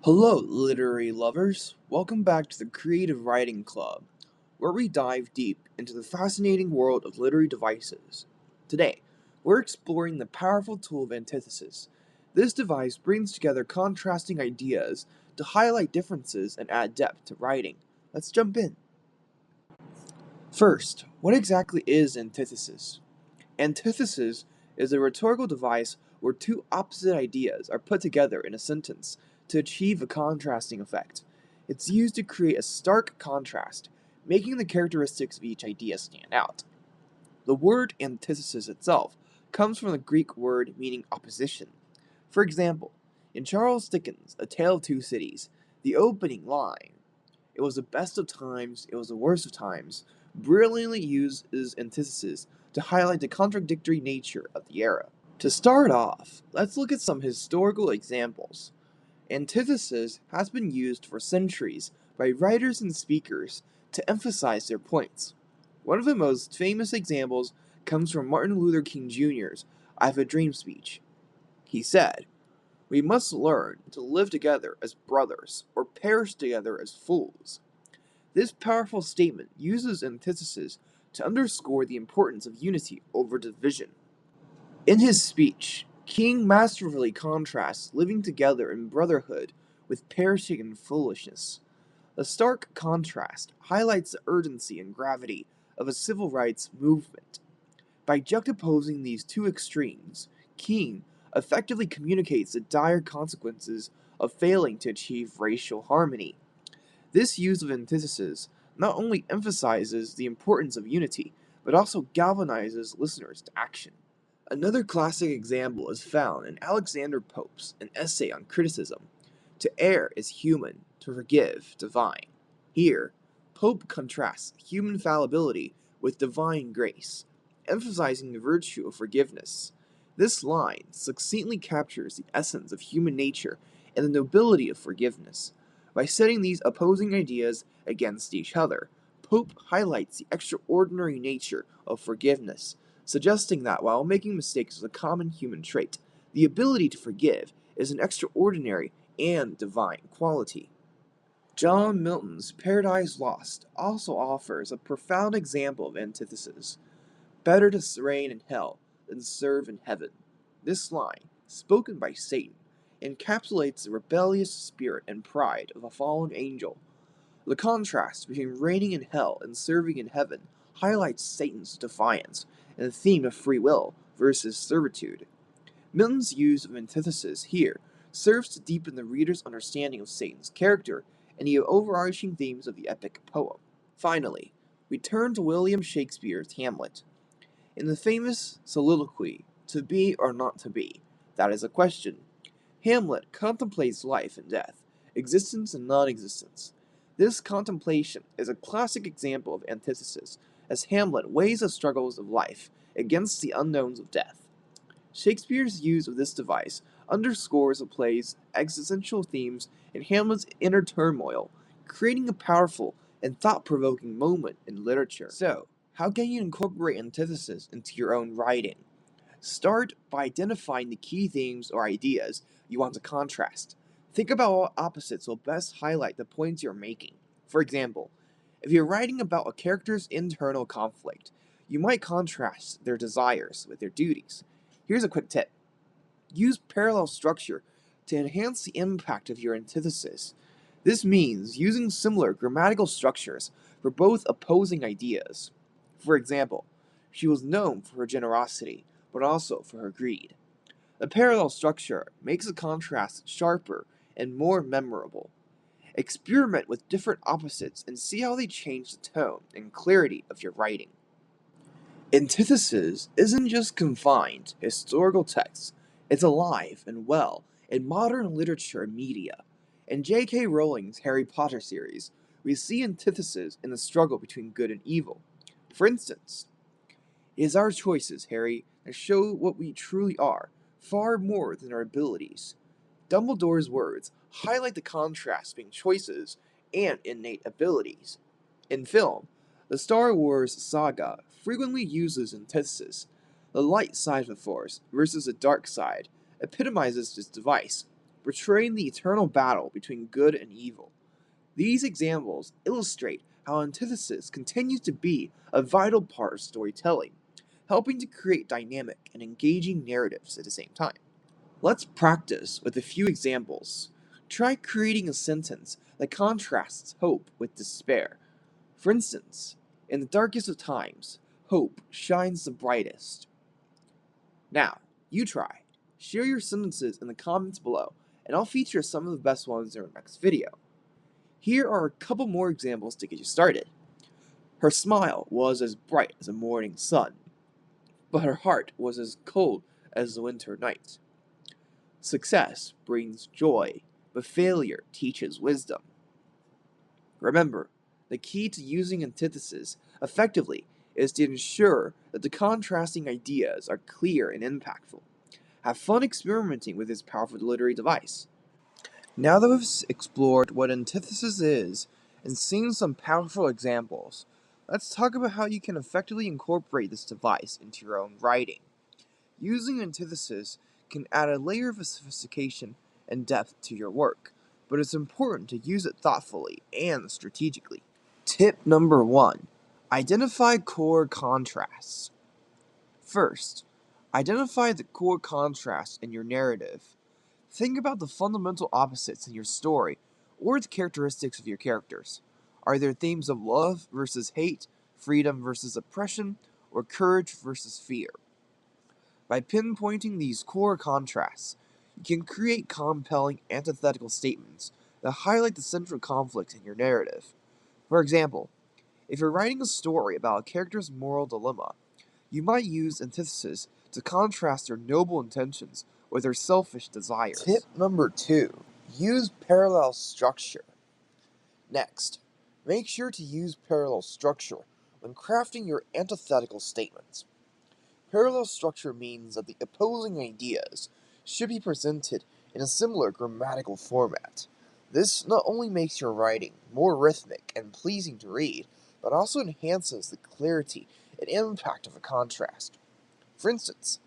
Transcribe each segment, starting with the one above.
Hello, literary lovers. Welcome back to the Creative Writing Club, where we dive deep into the fascinating world of literary devices. Today, we're exploring the powerful tool of antithesis. This device brings together contrasting ideas to highlight differences and add depth to writing. Let's jump in. First, what exactly is antithesis? Antithesis is a rhetorical device where two opposite ideas are put together in a sentence to achieve a contrasting effect. It's used to create a stark contrast, making the characteristics of each idea stand out. The word antithesis itself comes from the Greek word meaning opposition. For example, in Charles Dickens' A Tale of Two Cities, the opening line, "It was the best of times, it was the worst of times," brilliantly uses antithesis to highlight the contradictory nature of the era. To start off, let's look at some historical examples. Antithesis has been used for centuries by writers and speakers to emphasize their points. One of the most famous examples comes from Martin Luther King Jr.'s "I Have a Dream" speech. He said, "We must learn to live together as brothers, or perish together as fools." This powerful statement uses antithesis to underscore the importance of unity over division. In his speech, King masterfully contrasts living together in brotherhood with perishing in foolishness. The stark contrast highlights the urgency and gravity of a civil rights movement. By juxtaposing these two extremes, King effectively communicates the dire consequences of failing to achieve racial harmony. This use of antithesis not only emphasizes the importance of unity, but also galvanizes listeners to action. Another classic example is found in Alexander Pope's An Essay on Criticism. To err is human, to forgive divine. Here, Pope contrasts human fallibility with divine grace, emphasizing the virtue of forgiveness. This line succinctly captures the essence of human nature and the nobility of forgiveness. By setting these opposing ideas against each other, Pope highlights the extraordinary nature of forgiveness, suggesting that while making mistakes is a common human trait, the ability to forgive is an extraordinary and divine quality. John Milton's Paradise Lost also offers a profound example of antithesis. "Better to reign in hell than serve in heaven." This line, spoken by Satan, encapsulates the rebellious spirit and pride of a fallen angel. The contrast between reigning in hell and serving in heaven highlights Satan's defiance and the theme of free will versus servitude. Milton's use of antithesis here serves to deepen the reader's understanding of Satan's character and the overarching themes of the epic poem. Finally, we turn to William Shakespeare's Hamlet. In the famous soliloquy, "To be or not to be," that is a question, Hamlet contemplates life and death, existence and non-existence. This contemplation is a classic example of antithesis, as Hamlet weighs the struggles of life against the unknowns of death. Shakespeare's use of this device underscores the play's existential themes and Hamlet's inner turmoil, creating a powerful and thought-provoking moment in literature. So, how can you incorporate antithesis into your own writing? Start by identifying the key themes or ideas you want to contrast. Think about what opposites will best highlight the points you're making. For example, if you're writing about a character's internal conflict, you might contrast their desires with their duties. Here's a quick tip. Use parallel structure to enhance the impact of your antithesis. This means using similar grammatical structures for both opposing ideas. For example, she was known for her generosity, but also for her greed. The parallel structure makes the contrast sharper and more memorable. Experiment with different opposites and see how they change the tone and clarity of your writing. Antithesis isn't just confined to historical texts, it's alive and well in modern literature and media. In J.K. Rowling's Harry Potter series, we see antithesis in the struggle between good and evil. For instance, "It is our choices, Harry, that show what we truly are, far more than our abilities." Dumbledore's words highlight the contrast between choices and innate abilities. In film, the Star Wars saga frequently uses antithesis. The light side of the Force versus the dark side epitomizes this device. portraying the eternal battle between good and evil. These examples illustrate how antithesis continues to be a vital part of storytelling, helping to create dynamic and engaging narratives at the same time. Let's practice with a few examples. Try creating a sentence that contrasts hope with despair. For instance, in the darkest of times, hope shines the brightest. Now, you try. Share your sentences in the comments below, and I'll feature some of the best ones in our next video. Here are a couple more examples to get you started. Her smile was as bright as a morning sun, but her heart was as cold as the winter night. Success brings joy, but failure teaches wisdom. Remember, the key to using antithesis effectively is to ensure that the contrasting ideas are clear and impactful. Have fun experimenting with this powerful literary device. Now that we've explored what antithesis is and seen some powerful examples, let's talk about how you can effectively incorporate this device into your own writing. Using antithesis can add a layer of sophistication and depth to your work, but it's important to use it thoughtfully and strategically. Tip number 1. Identify core contrasts. First, identify the core contrast in your narrative. Think about the fundamental opposites in your story or the characteristics of your characters. Are there themes of love versus hate, freedom versus oppression, or courage versus fear? By pinpointing these core contrasts, you can create compelling antithetical statements that highlight the central conflict in your narrative. For example, if you're writing a story about a character's moral dilemma, you might use antithesis to contrast their noble intentions with their selfish desires. Tip number 2. Use parallel structure. Next, make sure to use parallel structure when crafting your antithetical statements. Parallel structure means that the opposing ideas should be presented in a similar grammatical format. This not only makes your writing more rhythmic and pleasing to read, but also enhances the clarity and impact of a contrast. For instance,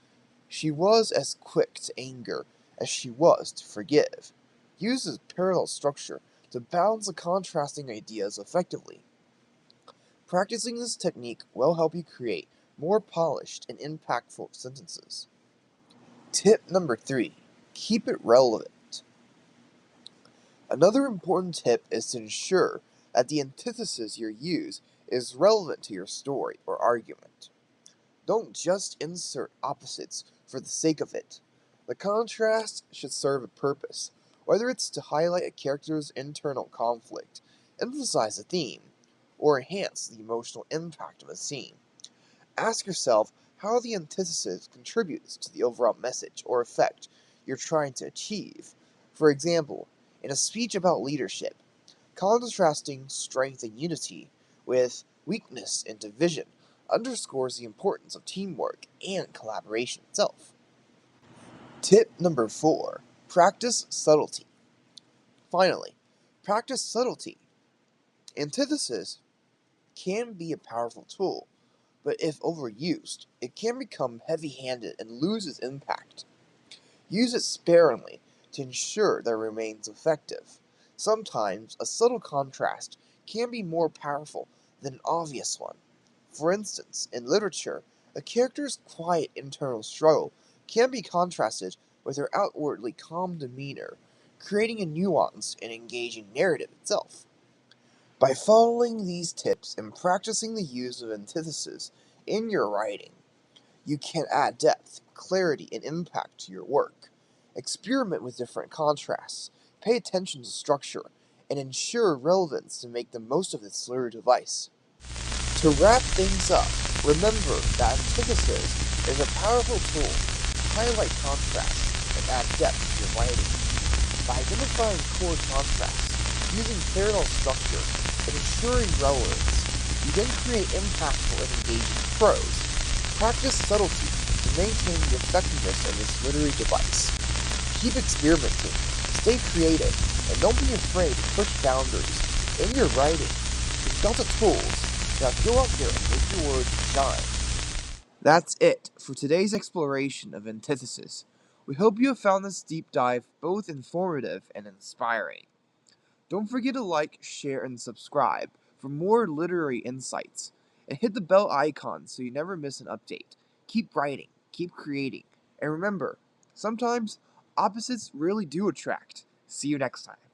she was as quick to anger as she was to forgive. Uses parallel structure to balance the contrasting ideas effectively. Practicing this technique will help you create more polished and impactful sentences. Tip number 3. Keep it relevant. Another important tip is to ensure that the antithesis you use is relevant to your story or argument. Don't just insert opposites for the sake of it. The contrast should serve a purpose, whether it's to highlight a character's internal conflict, emphasize a theme, or enhance the emotional impact of a scene. Ask yourself how the antithesis contributes to the overall message or effect you're trying to achieve. For example, in a speech about leadership, contrasting strength and unity with weakness and division underscores the importance of teamwork and collaboration itself. Tip number 4. Practice subtlety. Finally, practice subtlety. Antithesis can be a powerful tool, but if overused, it can become heavy-handed and lose its impact. Use it sparingly to ensure that it remains effective. Sometimes a subtle contrast can be more powerful than an obvious one. For instance, in literature, a character's quiet internal struggle can be contrasted with their outwardly calm demeanor, creating a nuanced and engaging narrative itself. By following these tips and practicing the use of antithesis in your writing, you can add depth, clarity, and impact to your work. Experiment with different contrasts, pay attention to structure, and ensure relevance to make the most of this literary device. To wrap things up, remember that antithesis is a powerful tool to highlight contrast and add depth to your writing. By identifying core contrasts, using parallel structure, and ensuring relevance, you then create impactful and engaging prose. Practice subtlety to maintain the effectiveness of this literary device. Keep experimenting, stay creative, and don't be afraid to push boundaries. In your writing, you've got the tools. Now go out there and make your words shine. That's it for today's exploration of antithesis. We hope you have found this deep dive both informative and inspiring. Don't forget to like, share, and subscribe for more literary insights, and hit the bell icon so you never miss an update. Keep writing, keep creating, and remember, sometimes opposites really do attract. See you next time.